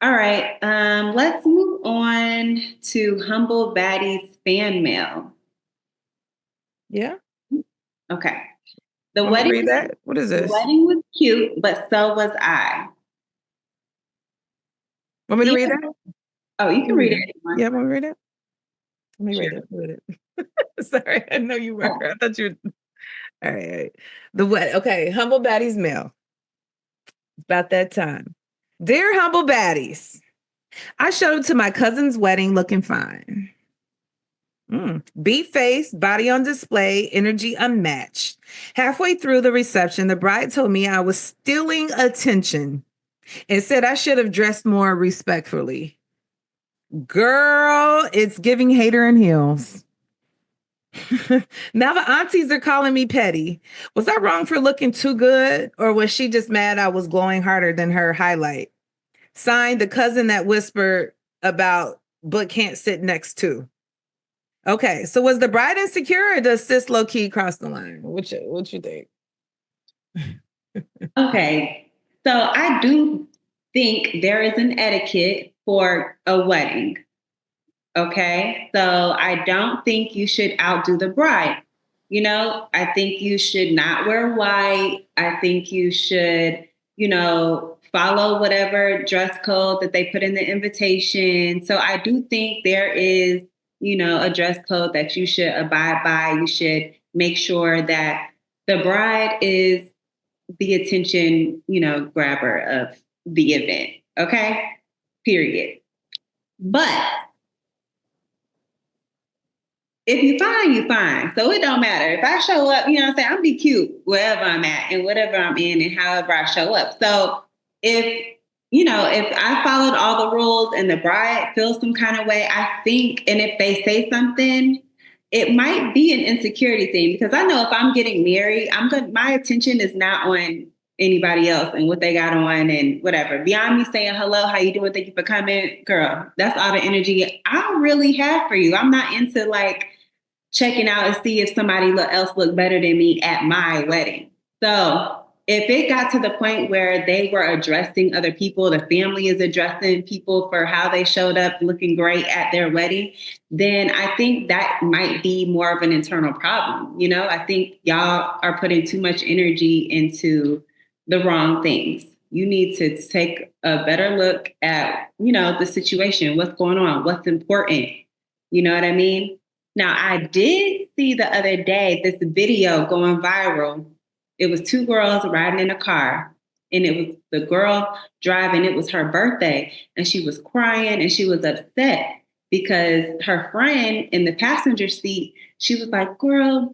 All right. Let's move on to Humble Baddies fan mail. Yeah. Okay. The Want me to wedding, read that? What is the this? wedding was cute, but so was I. Want me to Dear, read that? oh, you Let can me read read it it. anyone. Yeah, want me to read it? Let me read Sure. it. Read it. Sorry, I know you were. I thought you were. All right. All right. The what? Okay. Humble Baddies mail. It's about that time. Dear Humble Baddies, I showed up to my cousin's wedding looking fine. Beat face, body on display, energy unmatched. Halfway through the reception, the bride told me I was stealing attention and said I should have dressed more respectfully. Girl, it's giving hater in heels. Now the aunties are calling me petty. Was I wrong for looking too good, or was she just mad I was glowing harder than her highlight? Signed, the cousin that whispered about but can't sit next to. Okay, so was the bride insecure, or does sis low key cross the line? What you think? Okay. So I do think there is an etiquette for a wedding. Okay. So I don't think you should outdo the bride. I think you should not wear white. I think you should, follow whatever dress code that they put in the invitation. So I do think there is, a dress code that you should abide by. You should make sure that the bride is the attention, grabber of the event. Okay. Period. But if you fine, you fine. So it don't matter. If I show up, I'm saying? I'll be cute wherever I'm at and whatever I'm in and however I show up. So if if I followed all the rules and the bride feels some kind of way, I think, and if they say something, it might be an insecurity thing because I know if I'm getting married, my attention is not on anybody else and what they got on and whatever. Beyond me saying hello, how you doing? Thank you for coming, girl. That's all the energy I really have for you. I'm not into like checking out and see if somebody else look better than me at my wedding. So if it got to the point where they were addressing other people, the family is addressing people for how they showed up looking great at their wedding, then I think that might be more of an internal problem. I think y'all are putting too much energy into the wrong things. You need to take a better look at, the situation, what's going on, what's important. You know what I mean? Now, I did see the other day this video going viral. It was two girls riding in a car, and it was the girl driving. It was her birthday, and she was crying and she was upset because her friend in the passenger seat, she was like, "Girl,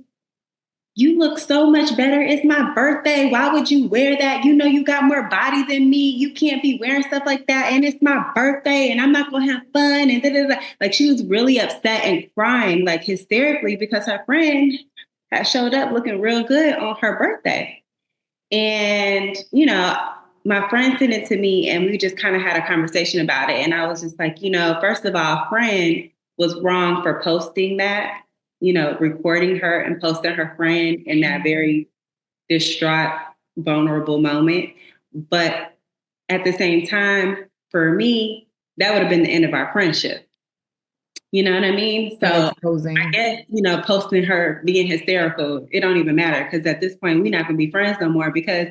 you look so much better. It's my birthday. Why would you wear that? You know, you got more body than me. You can't be wearing stuff like that. And it's my birthday and I'm not going to have fun." And da, da, da. Like she was really upset and crying like hysterically because her friend had showed up looking real good on her birthday. And, my friend sent it to me and we just kind of had a conversation about it. And I was just like, first of all, friend was wrong for posting that, recording her and posting her friend in that very distraught, vulnerable moment. But at the same time, for me, that would have been the end of our friendship. You know what I mean? By So I exposing. guess, posting her being hysterical, it don't even matter because at this point, we're not going to be friends no more because,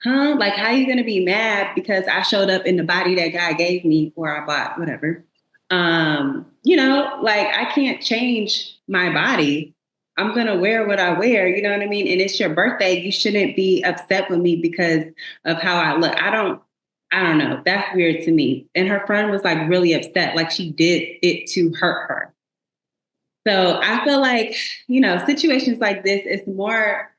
like, how you going to be mad because I showed up in the body that guy gave me or I bought, whatever. Like I can't change my body. I'm going to wear what I wear, you know what I mean? And it's your birthday. You shouldn't be upset with me because of how I look. I don't know. That's weird to me. And her friend was like really upset, like she did it to hurt her. So I feel like, situations like this, it's more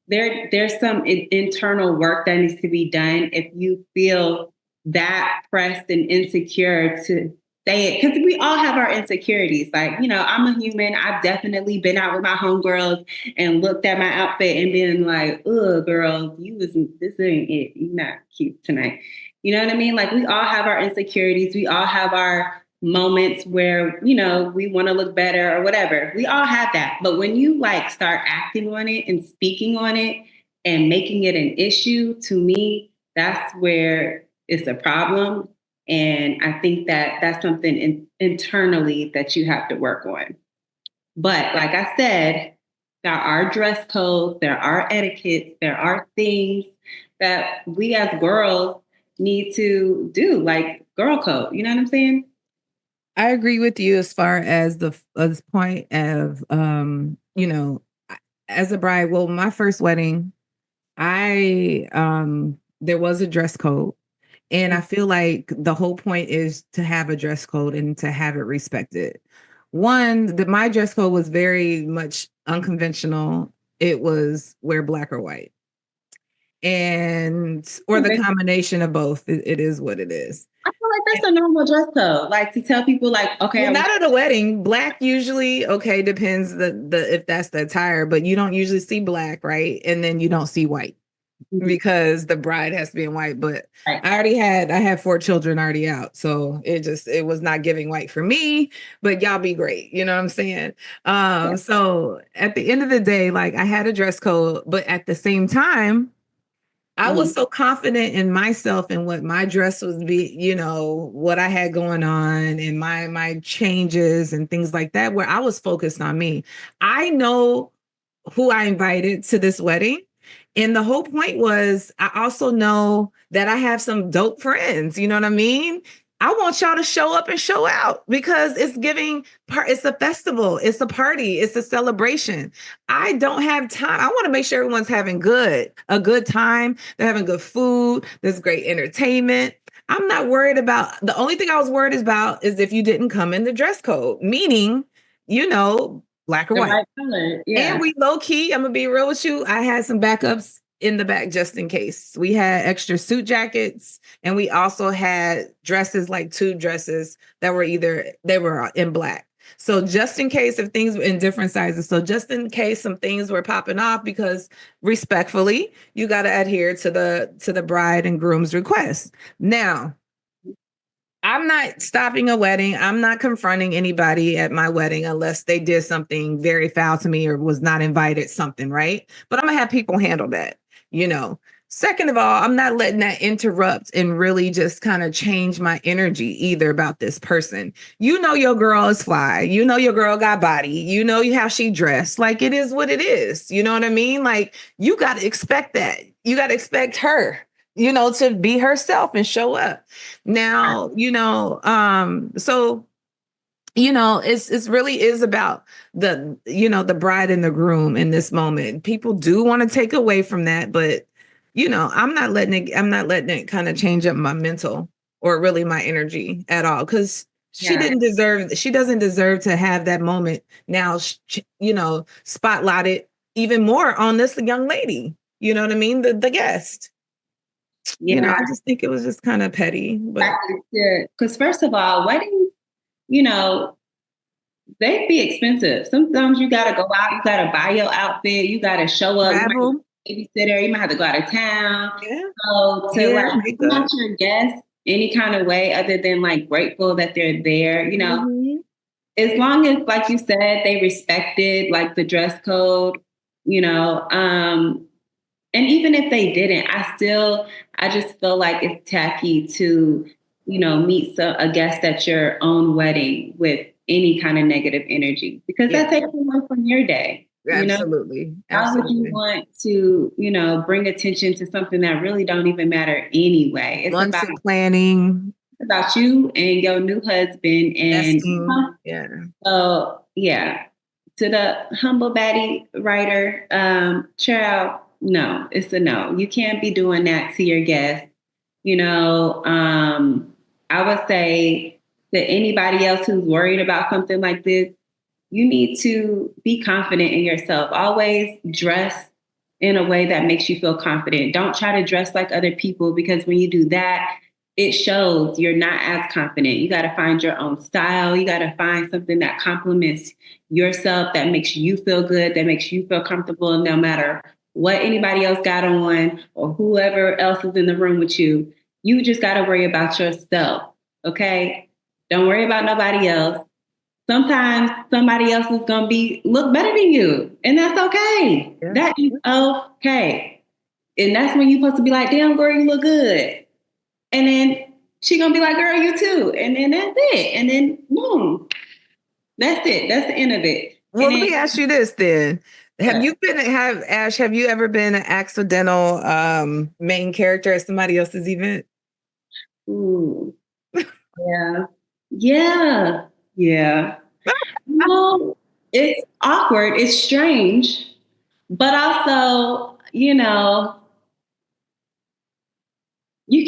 there's some internal work that needs to be done if you feel that pressed and insecure to say it. Because we all have our insecurities. Like, I'm a human. I've definitely been out with my homegirls and looked at my outfit and been like, "Oh, girl, this ain't it. You're not cute tonight." You know what I mean? Like we all have our insecurities. We all have our moments where, we want to look better or whatever. We all have that. But when you like start acting on it and speaking on it and making it an issue, to me, that's where it's a problem. And I think that that's something internally that you have to work on. But like I said, there are dress codes, there are etiquettes, there are things that we as girls need to do, like girl code. You know what I'm saying? I agree with you as far as the point of as a bride. Well, my first wedding, I there was a dress code. And I feel like the whole point is to have a dress code and to have it respected. One, my dress code was very much unconventional. It was wear black or white. And or the combination of both. It is what it is. I feel like that's a normal dress code. Like to tell people like, okay, well, not at a wedding. Black usually, okay, depends the if that's the attire, but you don't usually see black, right? And then you don't see white. Because the bride has to be in white, but right. I had 4 children already out. So it was not giving white for me, but y'all be great. You know what I'm saying? So at the end of the day, like I had a dress code, but at the same time, I was so confident in myself and what my dress was what I had going on and my changes and things like that, where I was focused on me. I know who I invited to this wedding. And the whole point was, I also know that I have some dope friends. You know what I mean? I want y'all to show up and show out because it's it's a festival, it's a party, it's a celebration. I don't have time. I want to make sure everyone's having a good time. They're having good food. There's great entertainment. I'm not worried about, the only thing I was worried about is if you didn't come in the dress code, meaning, black or white. Right color. Yeah. And we low key, I'm gonna be real with you. I had some backups in the back just in case. We had extra suit jackets, and we also had dresses, like 2 dresses that were they were in black. So just in case if things were in different sizes. So just in case some things were popping off, because respectfully, you got to adhere to the bride and groom's request. Now, I'm not stopping a wedding. I'm not confronting anybody at my wedding unless they did something very foul to me or was not invited, something, right? But I'm gonna have people handle that, Second of all, I'm not letting that interrupt and really just kind of change my energy either about this person. Your girl is fly. Your girl got body. How she dressed. Like, it is what it is. You know what I mean? Like, you got to expect that. You got to expect her, to be herself and show up. Now, so it's really is about the bride and the groom in this moment. People do want to take away from that, but I'm not letting it kind of change up my mental or really my energy at all, because she doesn't deserve to have that moment now, spotlighted even more on this young lady. You know what I mean? The guest. Yeah. I just think it was just kind of petty. Because first of all, weddings, they be expensive. Sometimes you got to go out, you got to buy your outfit, you got to show up. Travel. Babysitter, you might have to go out of town. Yeah. So to not your guests any kind of way other than like grateful that they're there, as long as, like you said, they respected like the dress code, and even if they didn't, I just feel like it's tacky to, meet a guest at your own wedding with any kind of negative energy, because that takes away from your day. Absolutely. How would you want to, bring attention to something that really don't even matter anyway? It's months of planning. It's about you and your new husband, and So to the humble baddie writer, Sharelle, no, it's a no. You can't be doing that to your guests. I would say to anybody else who's worried about something like this, you need to be confident in yourself. Always dress in a way that makes you feel confident. Don't try to dress like other people, because when you do that, it shows you're not as confident. You got to find your own style. You got to find something that complements yourself, that makes you feel good, that makes you feel comfortable, no matter what anybody else got on or whoever else is in the room with you. You just got to worry about yourself, okay? Don't worry about nobody else. Sometimes somebody else is going to look better than you, and that's okay. Yeah. That is okay. And that's when you're supposed to be like, damn, girl, you look good. And then she gonna be like, girl, you too. And then that's it. And then boom. That's it. That's the end of it. Well, let me ask you this then. Have you ever been an accidental main character at somebody else's event? Ooh. Yeah. Yeah. Yeah. No, it's awkward. It's strange. But also, you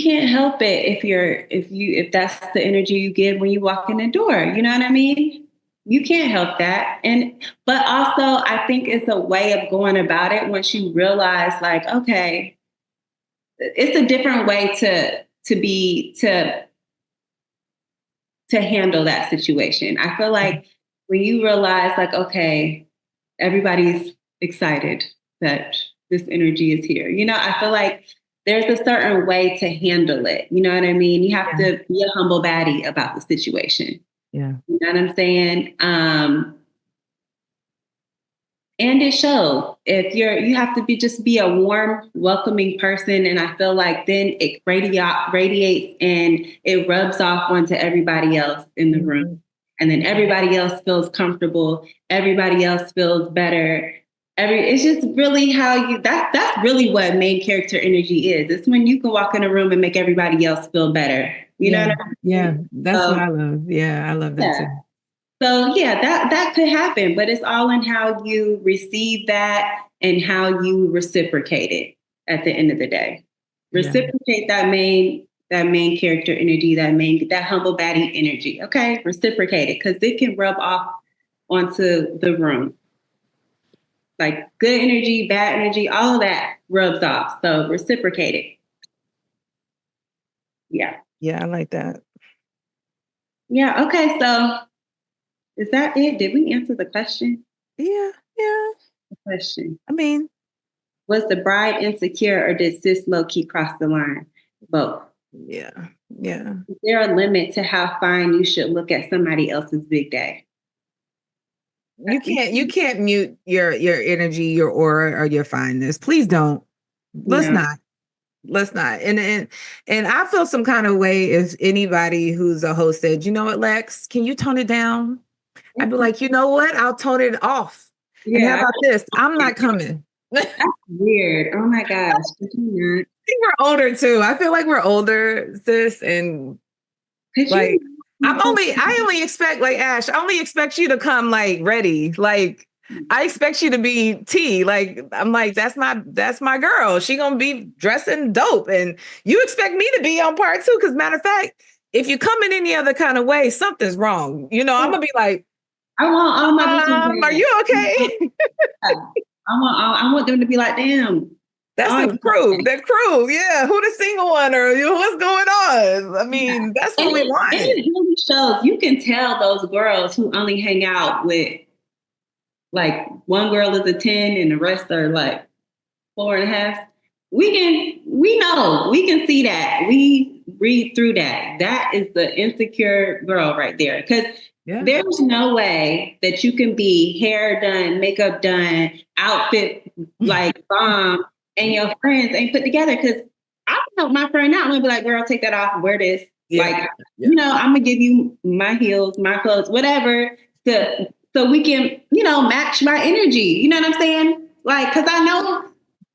can't help it if that's the energy you give when you walk in the door. You know what I mean? You can't help that. But also I think it's a way of going about it once you realize, like, okay, it's a different way to handle that situation. I feel like when you realize, like, okay, everybody's excited that this energy is here. I feel like there's a certain way to handle it. You know what I mean? You have to be a humble baddie about the situation. Yeah. You know what I'm saying? And it shows. If you have to be a warm, welcoming person. And I feel like then it radiates and it rubs off onto everybody else in the room. And then everybody else feels comfortable. Everybody else feels better. It's just really that's really what main character energy is. It's when you can walk in a room and make everybody else feel better. You know what I mean? Yeah, that's what I love. Yeah, I love that too. So yeah, that could happen, but it's all in how you receive that and how you reciprocate it at the end of the day. Reciprocate that main character energy, that humble baddie energy. Okay, reciprocate it, because it can rub off onto the room. Like good energy, bad energy, all of that rubs off. So reciprocate it. Yeah. Yeah, I like that. Yeah. Okay. So is that it? Did we answer the question? Yeah. The question. I mean, was the bride insecure, or did sis low-key cross the line? Both. Yeah. Is there a limit to how fine you should look at somebody else's big day? You can't mute your energy, your aura, or your fineness. Please don't. Let's not. And I feel some kind of way if anybody who's a host said, you know what, Lex, can you tone it down? I'd be like, you know what? I'll tone it off. Yeah. And how about this? I'm not coming. That's weird. Oh my gosh. I think we're older too. I feel like we're older, sis. And like, I only expect, like, Ash, I only expect you to come like ready. Like, I expect you to be T. Like, I'm like, that's my girl. She gonna be dressing dope. And you expect me to be on part too. Cause matter of fact, if you come in any other kind of way, something's wrong. I'm gonna be like, I want all my bitches. Are you okay? I want them to be like, damn. That's the crew. The crew, yeah. Who the single one, or what's going on? I mean, that's what we want. And it really shows. You can tell those girls who only hang out with, like, one girl is a 10 and the rest are like 4.5. We know. We can see that. We read through that. That is the insecure girl right there. Because there's no way that you can be hair done, makeup done, outfit like bomb, and your friends ain't put together. Because I help my friend out. I'm gonna be like, girl, take that off, wear this. I'm gonna give you my heels, my clothes, whatever, so we can, match my energy. You know what I'm saying? Like, because I know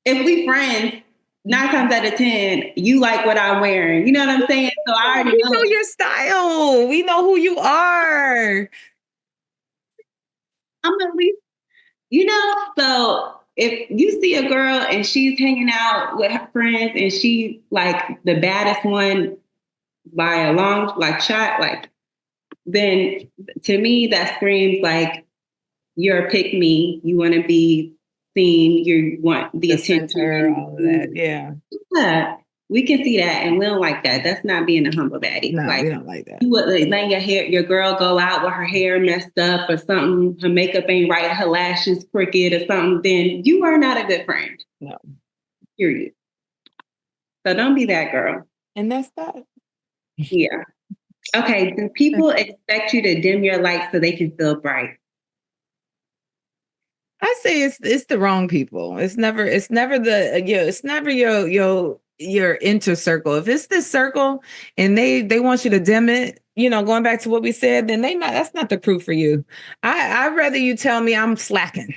if we friends, 9 times out of 10, you like what I'm wearing. You know what I'm saying? So I already know your style. We know who you are. I'm at least, so if you see a girl and she's hanging out with her friends and she like the baddest one by a long shot, then to me that screams like you're a pick me. You want to be seen. You want the attention. All of that. Yeah. We can see that, and we don't like that. That's not being a humble baddie. No, we don't like that. You would letting your girl go out with her hair messed up or something, her makeup ain't right, her lashes crooked or something, then you are not a good friend. No. Period. So don't be that girl. And that's that. Yeah. Okay. Do people expect you to dim your light so they can feel bright? I say it's the wrong people. It's never your your inner circle. If it's this circle and they want you to dim it, going back to what we said, then that's not the crew for you. I'd rather you tell me I'm slacking.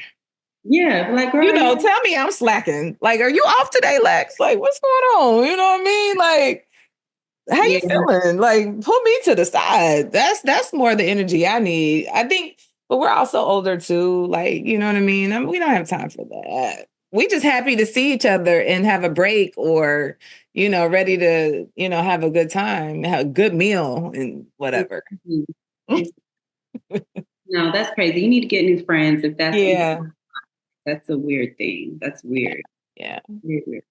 Yeah, like, girl, tell me I'm slacking. Like, are you off today, Lex? Like, what's going on? You know what I mean? Like, how you feeling? Like, pull me to the side. That's more the energy I need. I think, but we're also older too. Like, you know what I mean? We don't have time for that. We just happy to see each other and have a break, or, ready to, have a good time, have a good meal and whatever. No, that's crazy. You need to get new friends if that's yeah. That's a weird thing. That's weird. Yeah. Weird.